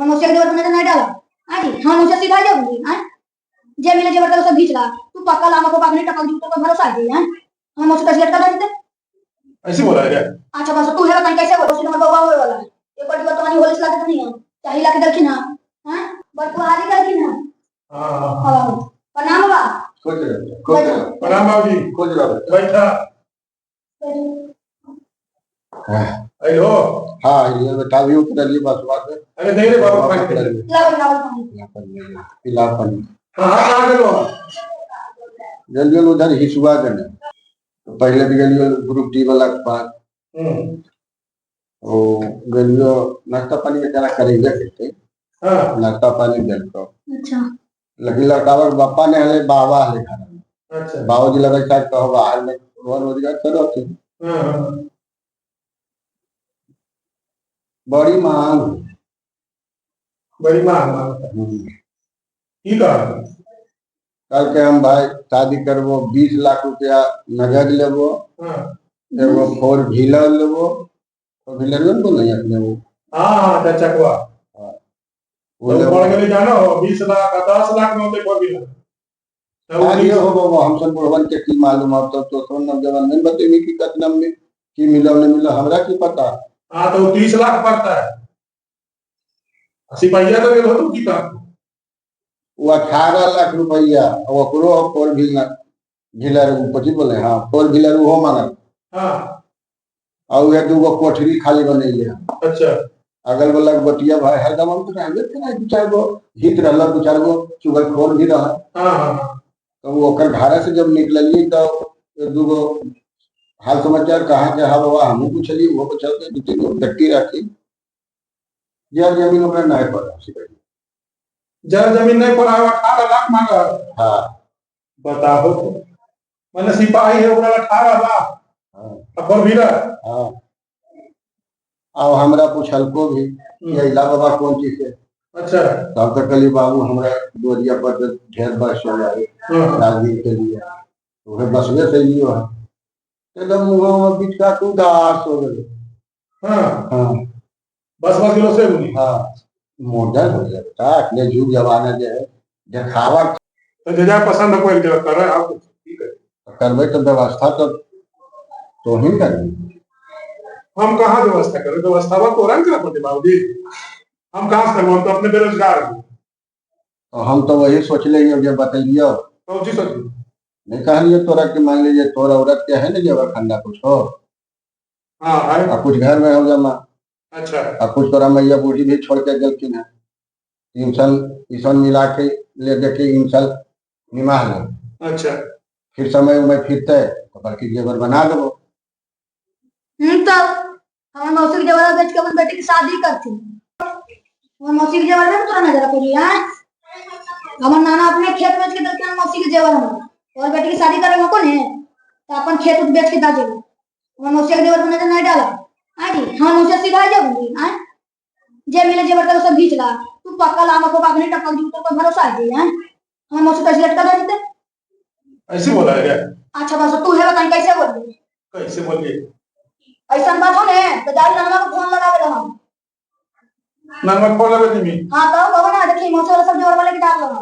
हम मौसी के देवर नजर नहीं डाला। हाँ जी, हम उसे सीधा जाऊंगी। हाँ, जे मिले जेवर तो सब घींच ला। तू पक्का लामा को पागनी टपक दी तो भरोसा है। हाँ, हम मौसी का लटका दे देते। ऐसे बोला है क्या? अच्छा बस तू है कहीं कैसे बोल उसी नंबर बाबा होए वाला है। ये कोई बात नहीं होलिस लाके नहीं है। चाही लाके देखी ना। हां, बड़ को हाली देखी ना। हां हां, प्रणाम बा। खोज रहा प्रणाम बाबूजी, खोज रहा बैठा। हेलो। हाँ ये बता भी उतर लिए बस बात है। अरे नहीं रे बाबू पानी पी ले। पिला पानी। हाँ कहाँ गए हो? जल्दी उधर हिसुआ करने। तो पहले भी गलियो ग्रुप डी वाला के पास। ओ गलियो नाश्ता पानी में क्या करेंगे कहते। हाँ नाश्ता पानी दे तो। अच्छा। लगी लड़कावर बापा ने हले बाबा हले खाना। अच्छा। बाबूजी लगे शायद कहो बाहर में रोजगार करो थे। हाँ। बड़ी मांग। बड़ी मांग। ठीक है। कल के हम भाई शादी करबो 20 लाख रुपया नगद लेबो। एगो 4 व्हीलर लेबो। तो व्हीलर में बोल नहीं अपने वो। हाँ चाचा को। हां वो ले पड़ के जानो 20 लाख 10 लाख में होते 4 व्हीलर। तो ये हो बाबा हम सब बुढ़वन के की मालूम अब तो सोन जवान नहीं बतेबी कि कितना में की मिलो नहीं मिलो हमरा की पता। हां तो 30 लाख पड़ता है। सिपाहिया तो गेलो तुम की का वो 18 लाख रुपया और ओकरो 4 व्हीलर पची बोले। हाँ 4 व्हीलर वो मांगल। हाँ और ये दूगो कोठरी खाली बनैले। अच्छा। अगल बगल बटिया भाई हरदम हम तो रहबे करे दू चार गो हित रहला दू चार गो चुगल खोर भी रहा। हां हां तो वो ओकर घर से जब निकललिए तो दूगो हाल समाचार कहां के हां बाबा हम पूछली वो पूछते दू तीन गो व्यक्ति रखी। जब जमीन ओकरा नहीं पड़ा सिपाही जब जमीन नहीं पड़ा 18 लाख मांगा। हाँ बताओ मैंने सिपाही है ओकरा 18 लाख। हां अब भी रहा। हां अब हमरा पूछल को भी ये इला बाबा कौन चीज है। अच्छा तब तक कली बाबू हमरा दोरिया पर ढेर बस चल आए राजगीर के लिए वो बस में से लियो है एकदम मुंह में बीच का तू दास हो गए। हां हां बस किलो से हुई। हां मॉडल हो जाता अपने जुग जमाना जो है दिखावा तो जजा पसंद है कोई कर रहा है आप ठीक है करबे तो व्यवस्था तो ही करेंगे। हम कहाँ व्यवस्था करें व्यवस्था तो रंग कर पड़ते बाबूजी हम कहाँ से हम तो अपने बेरोजगार हैं। तो हम तो वही सोच लेंगे जब बतलियो तो जी सोच नहीं कहलिए तोरा के मान लीजिए तोरा औरत के है ना जब खंडा कुछ हो। हाँ है कुछ घर में हो जमा। अच्छा और कुछ तोरा मैया बूढ़ी भी छोड़ के गलती है इंसान मिला के ले देके इंसान निमाह ले। अच्छा फिर समय में फिरते तो बल्कि जेवर बना दो। तो हम मौसी के जेवर बेच के अपन बेटी की शादी करती। हम मौसी के जेवर में तोरा नजर पड़ी है। हमर नाना अपने खेत बेच के देते हैं मौसी के जेवर में और बेटी की शादी करेंगे कौन है तो अपन खेत बेच के दाजे हम मौसी के जेवर में नजर नहीं डाला। हाँ जी, हम उसे सीधा जाऊंगी। हाँ, जे मिले जेवर तो सब घींच ला। तू पक्का लामा को पागनी टपक दी तो भरोसा है। हाँ, हम मौसी का लटका दे देते। ऐसे बोला है क्या? अच्छा बस तू है कहीं कैसे बोल रही कैसे बोलिए ऐसा बात हो ने तो जाई नाना को फोन लगावे हम नाना को फोन लगावे तुम। हां तो बाबा ना देखी मौसी वाला सब जोर वाले की डाल लगा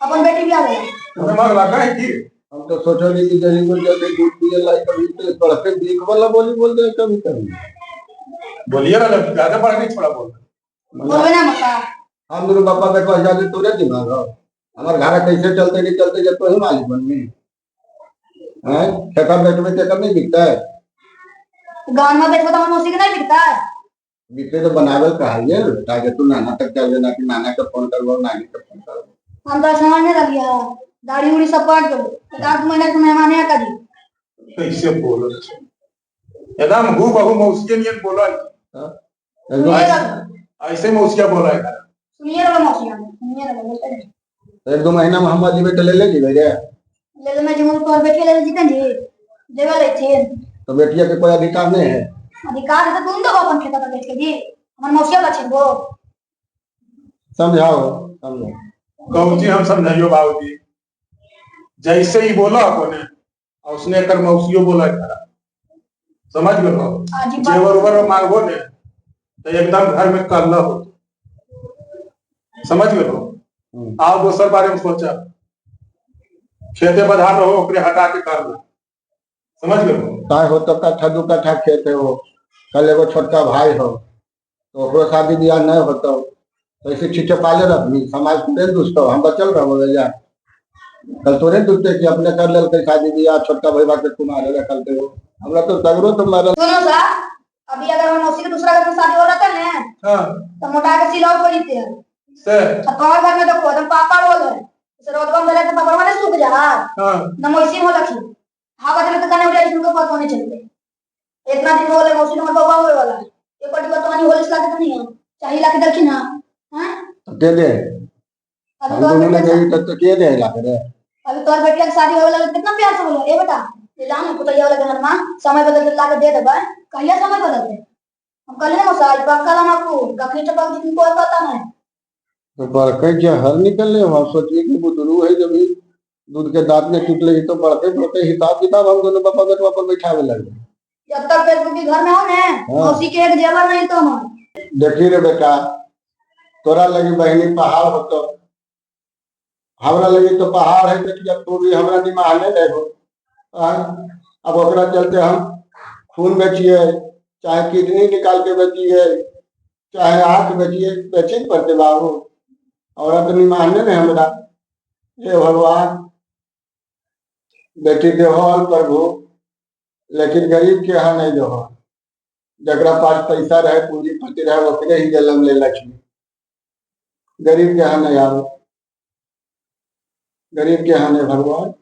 अपन बेटी भी आ गई तुम्हें मार लगा है कि हम तो सोचो नहीं कि जल्दी बोल जाते दूध पिए लाई कभी तो पढ़ते बीक वाला बोल दे कभी बोलिए ना ज्यादा पढ़ नहीं छोड़ा बोलवे ना मत हम मेरे पापा का कह जाते तोरे दिमाग हो हमारे घर कैसे चलते नहीं चलते जब तो ही मालिक बन गई हैं ठेका बेच में ठेका नहीं बिकता है गांव में बेचो तो मौसी के नहीं बिकता है बिकते तो बनावल कहाइए ताकि तू नाना तक चल जाना कि नाना का फोन करवाओ नानी का फोन करवाओ हम तो समझने लगी है दाढ़ी उड़ी सब काट दो 4 महीने के मेहमान है कभी कैसे बोलो एकदम हु बहु मौसी के नियन बोला ऐसे मौसिया बोला है सुनिए रे मौसिया सुनिए रे 1-2 महीना में हम जीवे तो ले ले जीवे रे ले मैं जमुन पर बैठ के ले जीतन जी जगह ले छे तो बेटिया के कोई अधिकार नहीं है अधिकार है तो तुम दो अपन खेता बेच के जी हमर मौसिया का छे वो समझाओ कहू जी हम समझाइयो बाबूजी जैसे ही बोला कोने और उसने कर मौसियो बोला खरा समझ गए जेवर उवर मांगो ने तो एकदम घर में करना हो समझ गए हो। आप दोसर बारे में सोचा खेते बधार रहो ओकरे हटा के करना समझ गए हो। काय हो तो कट्ठा दू कट्ठा खेत है वो कल एगो छोटका भाई हो तो ओकरो शादी ब्याह नहीं होता तो ऐसे छीटे पाले रखनी समाज तोरे दुस्तो हम बचल रहो जा कल तोरे दुस्ते कि अपने कर लेल के शादी ब्याह छोटका भैया के तुम्हारे रखल के हो हमरा तो सगरो तो मारल। सुनो साहब, अभी अगर हम मौसी के दूसरा घर में शादी हो रहा था ना तो मोटा के सिलौट हो जीते हैं से और घर में देखो तुम पापा बोल रहे हैं रोडवा में रहते पापा वाले सूख जा न मौसी हो लखी हाँ बदले तो कने उड़े इसको पता नहीं चलते इतना दिन बोले मौसी ने बाबा होए वाला ये कोटी बात नहीं होले इसला के नहीं है चाहिए लाके देखी ना हैं दे दे हम दोनों ने गई तो के दे ला करे अभी तोर बेटिया की शादी होए वाला कितना प्यार से बोलो ए बेटा ये जान पुतैया वाला घर में समय बदल के लाके दे देबे कहिया समय बदलते हम कल ना मसाज पक्का ला आपको गखनी टपक जिनको कोई पता नहीं तो बड़के के हर निकल ले हम सोचिए कि बुदरू है जब दूध के दांत में टूट ले तो बड़के बड़के हिसाब किताब हम दोनों पापा बेटवा पर बैठावे लगे जब तक फेसबुक के घर में हो ना मौसी के एक जेवर नहीं तो हम देखी रे बेटा तोरा लगी बहनी पहाड़ हो तो हमरा लगी तो पहाड़ है बेटिया तू भी हमरा दिमाग में देखो अब ओकरा चलते हम खून बेचिए चाहे किडनी निकाल के बेचिए चाहे आंख बेचिए बेचे पड़ते बाबू और अपनी मानने में हमरा हे भगवान बेटी देहल प्रभु लेकिन गरीब के यहाँ नहीं दो जगरा पास पैसा रहे पूंजीपति रहे ओकरे ही जन्म ले लक्ष्मी गरीब के यहाँ नहीं आओ गरीब के यहाँ नहीं भगवान